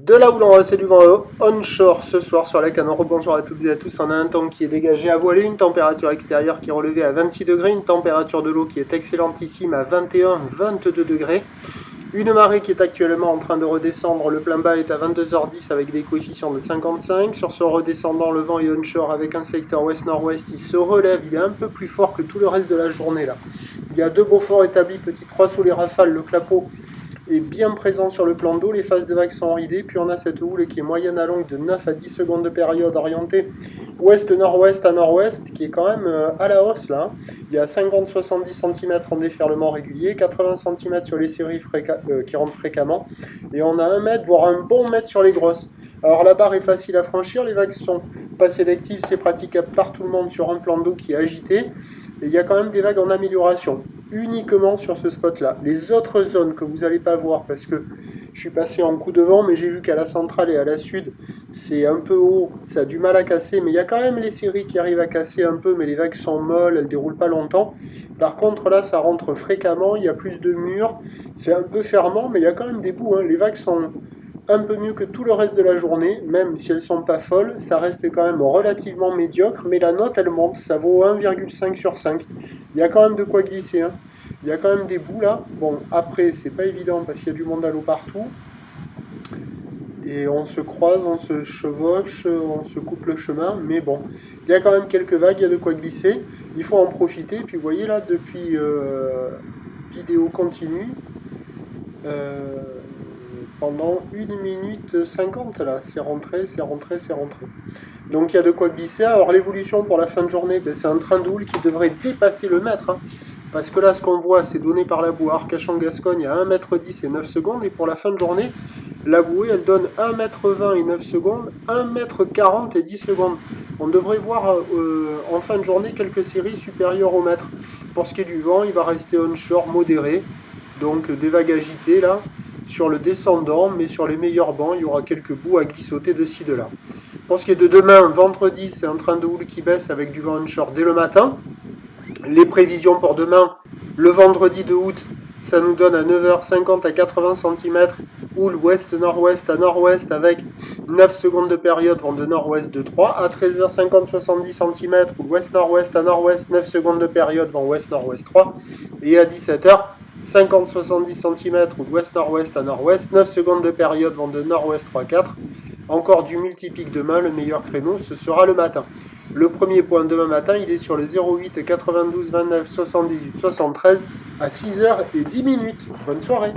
De là où l'on reste du vent onshore ce soir sur la Canore. Bonjour à toutes et à tous. On a un temps qui est dégagé à voiler, une température extérieure qui est relevée à 26 degrés, une température de l'eau qui est excellentissime à 21-22 degrés. Une marée qui est actuellement en train de redescendre. Le plein bas est à 22h10 avec des coefficients de 55. Sur ce redescendant, le vent est onshore avec un secteur ouest-nord-ouest. Il se relève, il est un peu plus fort que tout le reste de la journée là. Il y a deux beaux forts établis, petit 3 sous les rafales, le clapot est bien présent sur le plan d'eau, les phases de vagues sont ridées, puis on a cette houle qui est moyenne à longue de 9 à 10 secondes de période orientée ouest-nord-ouest à nord-ouest, qui est quand même à la hausse là. Il y a 50-70 cm en déferlement régulier, 80 cm sur les séries qui rentrent fréquemment, et on a 1 mètre, voire un bon mètre sur les grosses. Alors la barre est facile à franchir, les vagues sont pas sélectives, c'est praticable par tout le monde sur un plan d'eau qui est agité, et il y a quand même des vagues en amélioration, uniquement sur ce spot-là. Les autres zones que vous n'allez pas voir, parce que je suis passé en coup de vent, mais j'ai vu qu'à la centrale et à la sud, c'est un peu haut, ça a du mal à casser, mais il y a quand même les séries qui arrivent à casser un peu, mais les vagues sont molles, elles ne déroulent pas longtemps. Par contre, là, ça rentre fréquemment, il y a plus de murs, c'est un peu fermant, mais il y a quand même des bouts, hein. Les vagues sont un peu mieux que tout le reste de la journée, même si elles ne sont pas folles, ça reste quand même relativement médiocre, mais la note elle monte, ça vaut 1,5 sur 5. Il y a quand même de quoi glisser, hein. Il y a quand même des bouts là. Bon, après, c'est pas évident parce qu'il y a du monde à l'eau partout. Et on se croise, on se chevauche, on se coupe le chemin, mais bon, il y a quand même quelques vagues, il y a de quoi glisser. Il faut en profiter. Puis vous voyez là, depuis vidéo continue, pendant 1 minute 50 là, c'est rentré, c'est rentré, c'est rentré. Donc il y a de quoi glisser. Alors l'évolution pour la fin de journée, ben, c'est un train de houle qui devrait dépasser le mètre, hein. Parce que là, ce qu'on voit, c'est donné par la bouée Arcachon-Gascogne à 1,10 m et 9 secondes. Et pour la fin de journée, la bouée, elle donne 1,20 m et 9 secondes, 1,40 m et 10 secondes. On devrait voir en fin de journée quelques séries supérieures au mètre. Pour ce qui est du vent, il va rester onshore modéré. Donc des vagues agitées là, sur le descendant, mais sur les meilleurs bancs, il y aura quelques bouts à glissoter de ci, de là. Pour ce qui est de demain, vendredi, c'est un train de houle qui baisse avec du vent onshore dès le matin. Les prévisions pour demain, le vendredi 2 août, ça nous donne à 9h50 à 80 cm, houle ouest-nord-ouest à nord-ouest avec 9 secondes de période, vent de nord-ouest de 3. À 13h50, 70 cm, houle ouest-nord-ouest à nord-ouest, 9 secondes de période, vent ouest-nord-ouest 3. Et à 17h, 50-70 cm, houle ouest-nord-ouest à nord-ouest, 9 secondes de période, vent de nord-ouest 3-4. Encore du multipic demain, le meilleur créneau, ce sera le matin. Le premier point demain matin, il est sur le 08 92 29 78 73 à 6h10. Bonne soirée.